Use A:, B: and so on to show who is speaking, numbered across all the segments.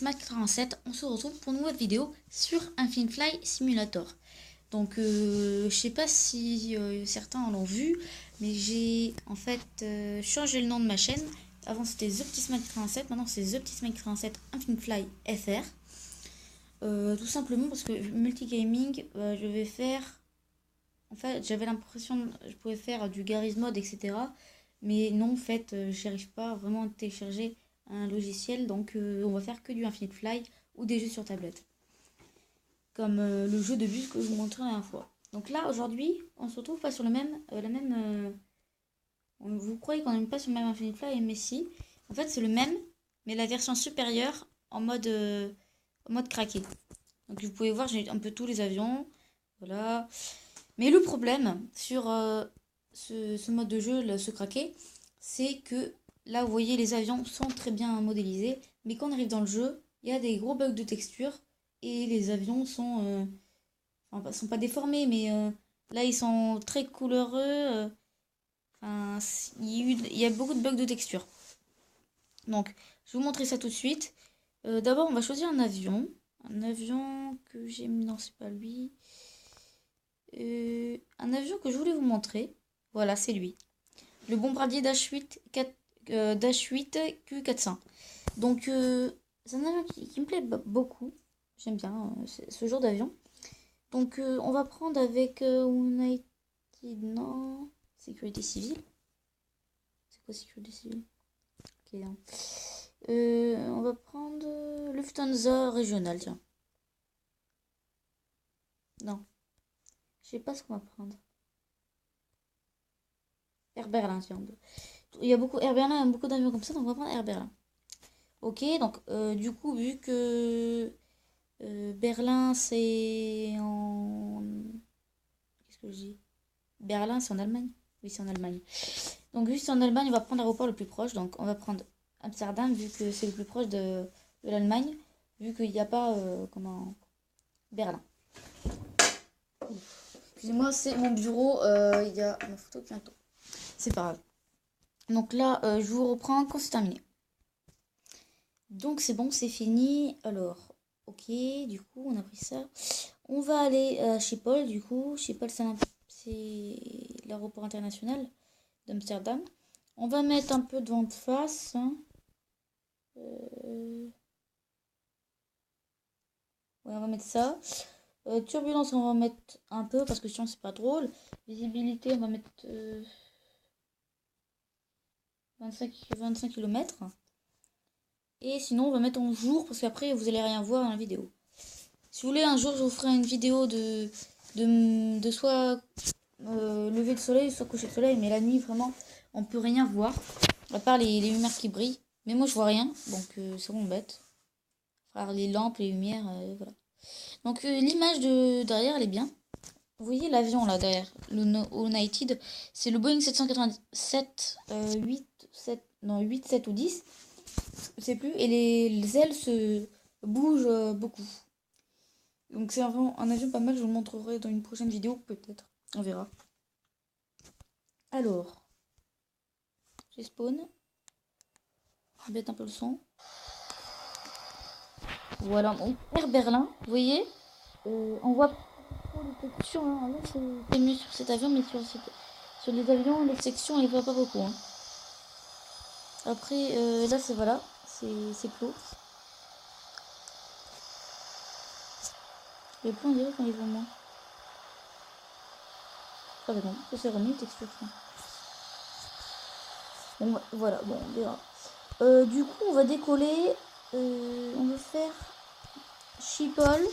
A: Mac37, on se retrouve pour une nouvelle vidéo sur Infinite Fly Simulator. Donc je sais pas si certains en ont vu, mais j'ai en fait changé le nom de ma chaîne. Avant c'était ThePtitSmack37, maintenant c'est ThePtitSmack37 Infinite Fly FR. Tout simplement parce que multigaming, je vais faire... En fait j'avais l'impression que je pouvais faire du Garry's Mod, etc. Mais non, en fait, j'y arrive pas vraiment à télécharger un logiciel, donc on va faire que du Infinite Fly ou des jeux sur tablette. Comme le jeu de bus que je vous montrais la dernière fois. Donc là, aujourd'hui, on se retrouve pas sur le même, vous croyez qu'on n'est pas sur le même Infinite Fly, mais si. En fait, c'est le même, mais la version supérieure en mode craqué. Donc vous pouvez voir, j'ai un peu tous les avions. Voilà. Mais le problème sur ce mode de jeu, ce craqué, c'est que là, vous voyez, les avions sont très bien modélisés. Mais quand on arrive dans le jeu, il y a des gros bugs de texture. Et les avions sont pas déformés, mais là, ils sont très couleureux. Il y a beaucoup de bugs de texture. Donc, je vais vous montrer ça tout de suite. D'abord, on va choisir un avion. Un avion que j'ai mis... Non, c'est pas lui. Un avion que je voulais vous montrer. Voilà, c'est lui. Le bombardier Dash 8 Q400. Donc, c'est un avion qui me plaît beaucoup. J'aime bien ce genre d'avion. Donc, on va prendre avec United... Non, sécurité civile. C'est quoi sécurité civile? Ok, non. On va prendre Lufthansa régional, tiens. Non. Je sais pas ce qu'on va prendre. Air Berlin, tiens. Il y a beaucoup, Air Berlin a beaucoup d'avions comme ça, donc on va prendre Air Berlin. Ok, donc du coup, vu que Berlin c'est en... Qu'est-ce que je dis? Berlin c'est en Allemagne? Oui, c'est en Allemagne. Donc vu que c'est en Allemagne, on va prendre l'aéroport le plus proche. Donc on va prendre Amsterdam, vu que c'est le plus proche de l'Allemagne. Vu qu'il n'y a pas Berlin. Excusez-moi, c'est mon bureau. Il y a ma photo qui vient. C'est pas grave. Donc là, je vous reprends quand c'est terminé. Donc c'est bon, c'est fini. Alors, ok, du coup, on a pris ça. On va aller chez Paul, du coup. Chez Paul, c'est l'aéroport international d'Amsterdam. On va mettre un peu de vent de face. Hein. Ouais, on va mettre ça. Turbulence, on va mettre un peu parce que sinon c'est pas drôle. Visibilité, on va mettre 25 km. Et sinon, on va mettre en jour parce qu'après, vous allez rien voir dans la vidéo. Si vous voulez, un jour, je vous ferai une vidéo de soit lever de soleil, soit coucher de soleil. Mais la nuit, vraiment, on peut rien voir. À part les lumières qui brillent. Mais moi, je vois rien. Donc, c'est vraiment bête. Enfin, les lampes, les lumières, voilà. Donc, l'image de derrière, elle est bien. Vous voyez l'avion là derrière, le United, c'est le Boeing 787 8, 7 ou 10, je sais plus, et les ailes se bougent beaucoup. Donc c'est vraiment un avion pas mal, je vous le montrerai dans une prochaine vidéo, peut-être, on verra. Alors, j'ai spawn, je vais mettre un peu le son. Voilà, mon Air Berlin, vous voyez, on voit les textures, hein. Là c'est mieux sur cet avion, mais sur les avions, les sections, on les voit pas beaucoup. Hein. Après, là c'est voilà, c'est clos. Les points, on dirait qu'on les voit moins. Ah bah non, ça c'est remis, texture. Bon, voilà, bon, on verra. Du coup, on va décoller. On va faire Schiphol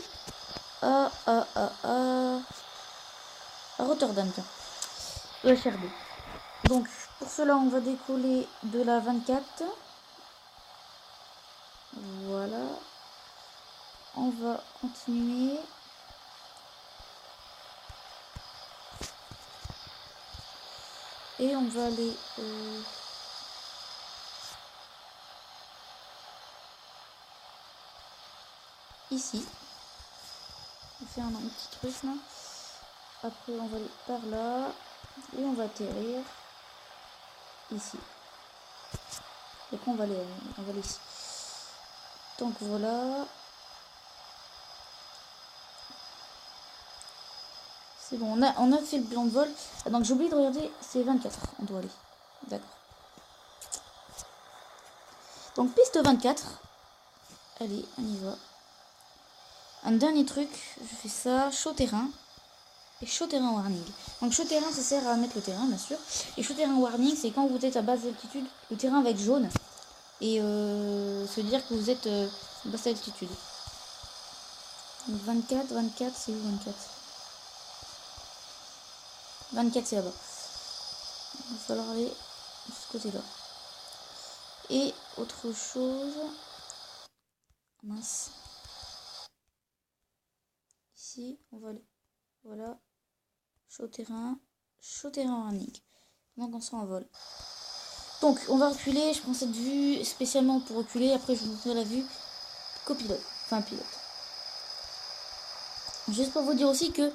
A: à Rotterdam, tiens. EHRD. Donc, pour cela, on va décoller de la 24. Voilà. On va continuer. Et on va aller... ici. On va faire un petit truc là. Après, on va aller par là. Et on va atterrir ici. Et après, on va aller ici. Donc voilà. C'est bon, on a fait le plan de vol. Ah, donc j'ai oublié de regarder, c'est 24, on doit aller. D'accord. Donc piste 24. Allez, on y va. Un dernier truc, je fais ça, chaud terrain. Et chaud terrain warning. Donc chaud terrain, ça sert à mettre le terrain, bien sûr. Et chaud terrain warning, c'est quand vous êtes à basse altitude, le terrain va être jaune. Et ça veut dire que vous êtes à basse altitude. Donc 24, c'est où 24 24, c'est là-bas. Il va falloir aller de ce côté-là. Et autre chose... Mince. Ici, on va aller. Voilà. Chaud terrain warning. Donc on sera en vol. Donc on va reculer. Je prends cette vue spécialement pour reculer. Après je vous montrerai la vue copilote. Enfin pilote. Juste pour vous dire aussi que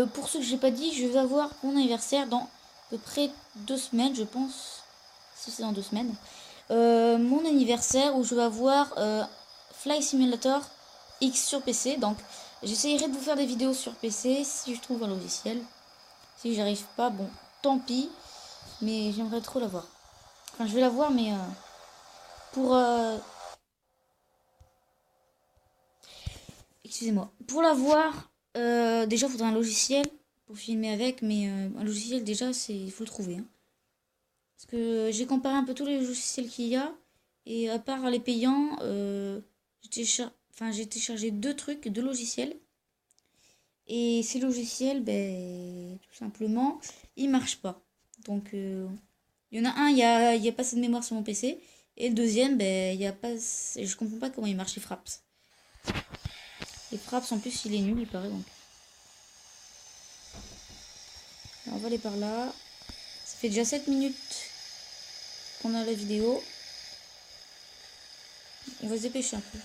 A: pour ceux que j'ai pas dit, je vais avoir mon anniversaire dans à peu près 2 semaines, je pense. Si c'est dans 2 semaines. Mon anniversaire où je vais avoir Fly Simulator X sur PC. Donc j'essayerai de vous faire des vidéos sur PC si je trouve un logiciel. Si j'arrive pas, bon, tant pis. Mais j'aimerais trop l'avoir. Enfin, je vais l'avoir, mais pour... Excusez-moi. Pour l'avoir, déjà, il faudra un logiciel pour filmer avec. Mais un logiciel, déjà, il faut le trouver. Hein. Parce que j'ai comparé un peu tous les logiciels qu'il y a. Et à part les payants, j'ai téléchargé 2 trucs, 2 logiciels. Et ces logiciels, ben, tout simplement, ils marchent pas. Donc, il y en a un, il y a pas assez de mémoire sur mon PC. Et le deuxième, ben, il y a pas... Je comprends pas comment il marche, les Fraps. Les Fraps, en plus, il est nul, il paraît, donc. Alors, on va aller par là. Ça fait déjà 7 minutes qu'on a la vidéo. On va se dépêcher un peu.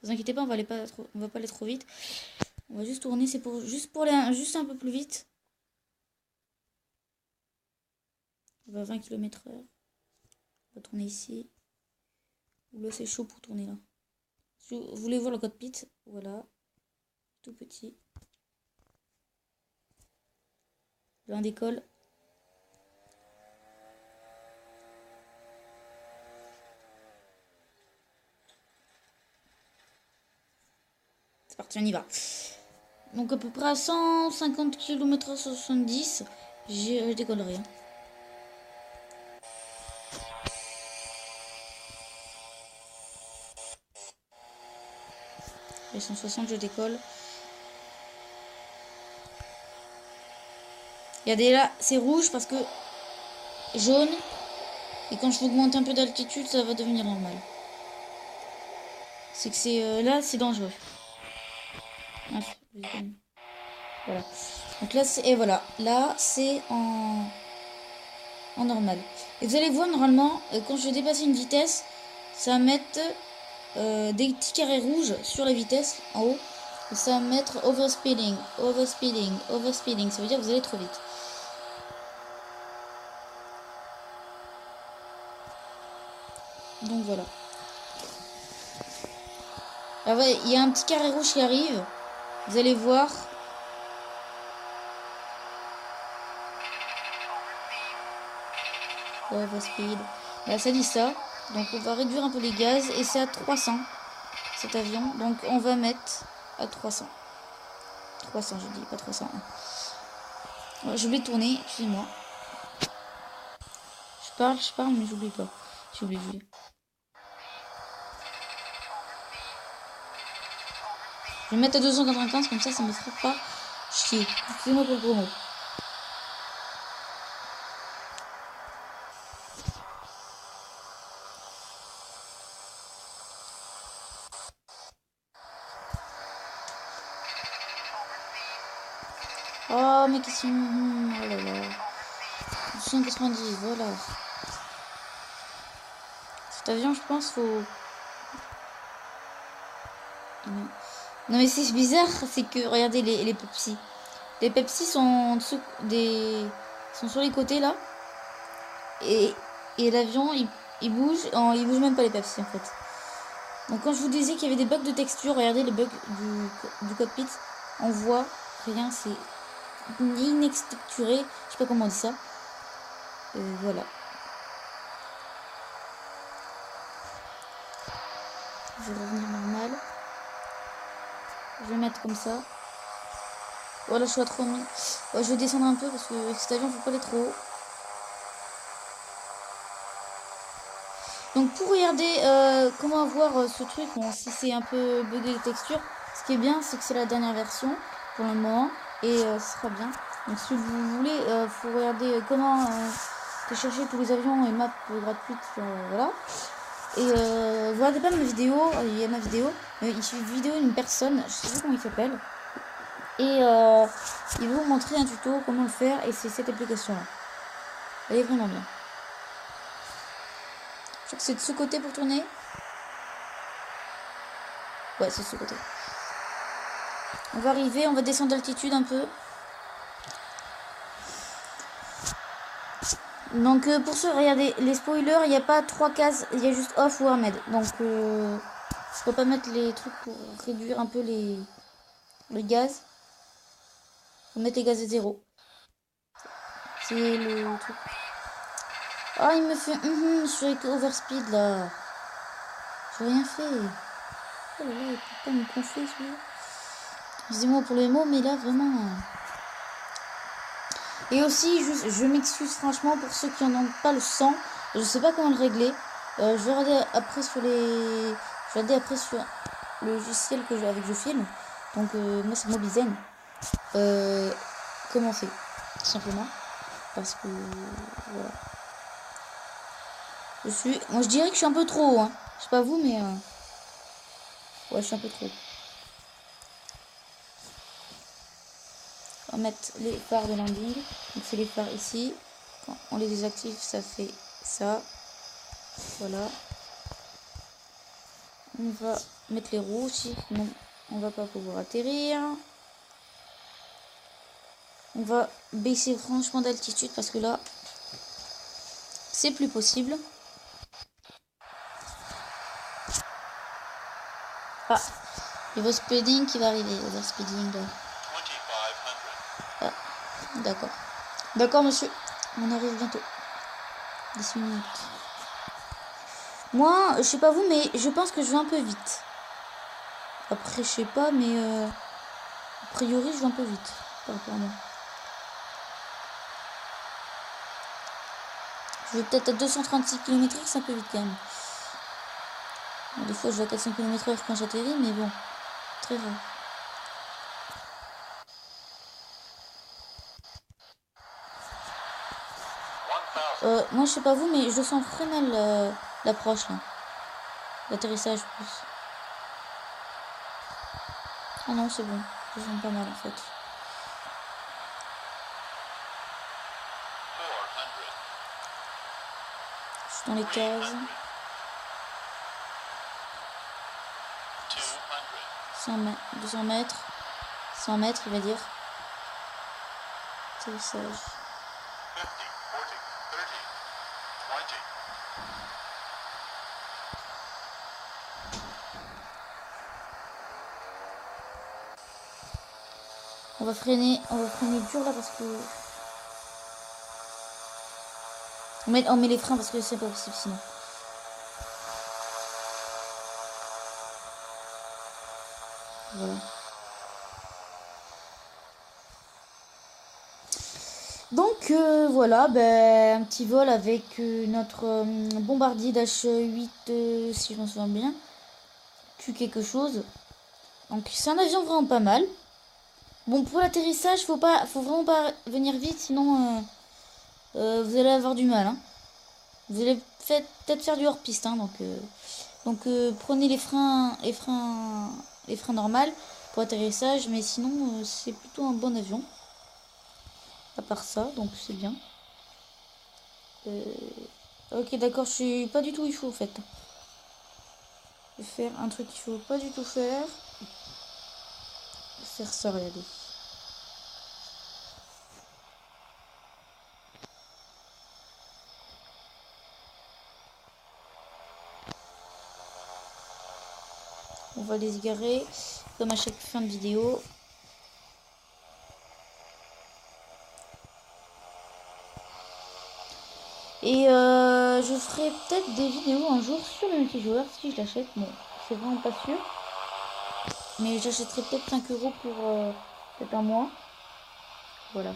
A: Ne vous inquiétez pas, on va pas aller trop vite. On va juste tourner, c'est pour juste aller juste un peu plus vite. On va à 20 km/h. On va tourner ici. Là, c'est chaud pour tourner là. Si vous voulez voir le cockpit, voilà. Tout petit. Là, on décolle. C'est parti, on y va. Donc à peu près à 150 km/h, 70, je décollerai. Hein. Et 160, je décolle. Regardez là, c'est rouge parce que jaune. Et quand je vais augmenter un peu d'altitude, ça va devenir normal. C'est que c'est là, c'est dangereux. Ah, voilà. Donc là, et voilà. Là, c'est en normal. Et vous allez voir, normalement, quand je vais dépasser une vitesse, ça va mettre des petits carrés rouges sur la vitesse en haut. Et ça va mettre overspeeding, overspeeding, overspeeding. Ça veut dire que vous allez trop vite. Donc voilà. Alors ouais, il y a un petit carré rouge qui arrive. Vous allez voir. Overspeed. Là, ça dit ça. Donc on va réduire un peu les gaz. Et c'est à 300 cet avion. Donc on va mettre à 300. 300 je dis, pas 301. Ouais, j'ai oublié de tourner, excusez-moi. Je parle, mais j'oublie pas. J'ai oublié. Je vais mettre à 295, comme ça me fera pas chier. Excusez-moi pour le gros mot. Oh, mais qu'est-ce que... Oh là là. 290, voilà. Cet avion, je pense, faut... Non mais c'est bizarre, c'est que, regardez les Pepsi. Les Pepsi sont en dessous sont sur les côtés là. Et l'avion il bouge. Il bouge même pas les Pepsi en fait. Donc quand je vous disais qu'il y avait des bugs de texture, regardez les bugs du cockpit. On voit rien, c'est inextructuré. Je sais pas comment on dit ça. Voilà. Je vais revenir normal. Je vais mettre comme ça. Voilà, je suis à 3000. Ouais, je vais descendre un peu parce que cet avion, faut pas aller trop haut. Donc pour regarder comment avoir ce truc, bon, si c'est un peu bugué les textures, ce qui est bien, c'est que c'est la dernière version pour le moment et ce sera bien. Donc si vous voulez, faut regarder comment télécharger tous les avions et maps gratuites, voilà. Et vous regardez pas ma vidéo, il y a ma vidéo, il suffit de vidéo d'une personne, je sais pas comment il s'appelle. Et il va vous montrer un tuto comment le faire et c'est cette application là. Elle est vraiment bien. Je crois que c'est de ce côté pour tourner. Ouais, c'est de ce côté. On va arriver, on va descendre d'altitude un peu. Donc pour ce, regardez, les spoilers, il n'y a pas 3 cases, il y a juste off ou Ahmed. Donc je peux pas mettre les trucs pour réduire un peu les gaz. Faut mettre les gaz à 0. C'est le truc. Ah, il me fait je suis avec overspeed là. J'ai rien fait. Oh là là, il peut pas me gonfler celui-là. Excusez-moi pour les mots, mais là vraiment. Et aussi, je m'excuse franchement pour ceux qui n'en ont pas le sang. Je sais pas comment le régler. Je vais regarder après sur les. Je vais regarder après sur le logiciel avec je filme. Donc moi c'est Mobizen. Comment c'est tout simplement. Parce que voilà. Moi je dirais que je suis un peu trop haut. Hein. Je sais pas vous, mais ouais, je suis un peu trop haut. On va mettre les phares de landing. Donc c'est les phares ici. Quand on les désactive, ça fait ça. Voilà. On va mettre les roues aussi. Non, on va pas pouvoir atterrir. On va baisser franchement d'altitude parce que là, c'est plus possible. Ah, overspeeding qui va arriver. Overspeeding là. Ah, d'accord. D'accord, monsieur. On arrive bientôt. 10 minutes. Moi, je sais pas vous, mais je pense que je vais un peu vite. Après, je sais pas, mais a priori, je vais un peu vite. Par rapport à moi. Je vais peut-être à 236 km/h, c'est un peu vite quand même. Bon, des fois, je vais à 400 km/h quand j'atterris, mais bon, très rare. Moi, je sais pas vous, mais je sens très mal l'approche là. L'atterrissage plus. Ah non, c'est bon. Je sens pas mal en fait. Je suis dans les cases. 100 mètres, 200 mètres. 100 mètres, il va dire. Atterrissage. On va freiner dur là parce que... On met les freins parce que c'est pas possible sinon. Voilà. Donc voilà, un petit vol avec notre bombardier Dash-8, si je m'en souviens bien. Q quelque chose. Donc c'est un avion vraiment pas mal. Bon, pour l'atterrissage, faut vraiment pas venir vite, sinon vous allez avoir du mal. Hein. Vous allez peut-être faire du hors-piste, hein, donc prenez les freins normaux pour l'atterrissage, mais sinon c'est plutôt un bon avion. À part ça, donc c'est bien. Ok, d'accord, je suis pas du tout où il faut en fait. Je vais faire un truc qu'il faut pas du tout faire. Faire ça, regardez. On va les égarer comme à chaque fin de vidéo. Et je ferai peut-être des vidéos un jour sur le multijoueur si je l'achète. Bon, c'est vraiment pas sûr. Mais j'achèterai peut-être 5 € pour peut-être un mois. Voilà.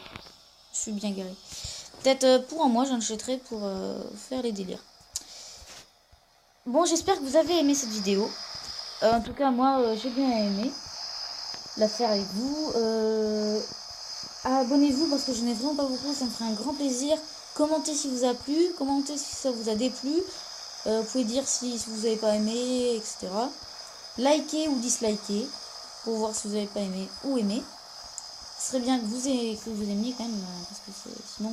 A: Je suis bien garée. Peut-être pour un mois, j'en achèterai pour faire les délires. Bon, j'espère que vous avez aimé cette vidéo. En tout cas, moi, j'ai bien aimé la faire avec vous. Abonnez-vous parce que je n'ai vraiment pas beaucoup. Ça me ferait un grand plaisir. Commentez si vous a plu. Commentez si ça vous a déplu. Vous pouvez dire si vous n'avez pas aimé, etc. Likez ou dislikez pour voir si vous n'avez pas aimé ou aimé. Ce serait bien que vous aimiez quand même, parce que sinon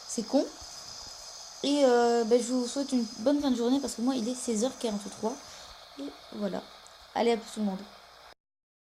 A: c'est con. Et je vous souhaite une bonne fin de journée parce que moi il est 16h43. Et voilà. Allez, à plus tout le monde.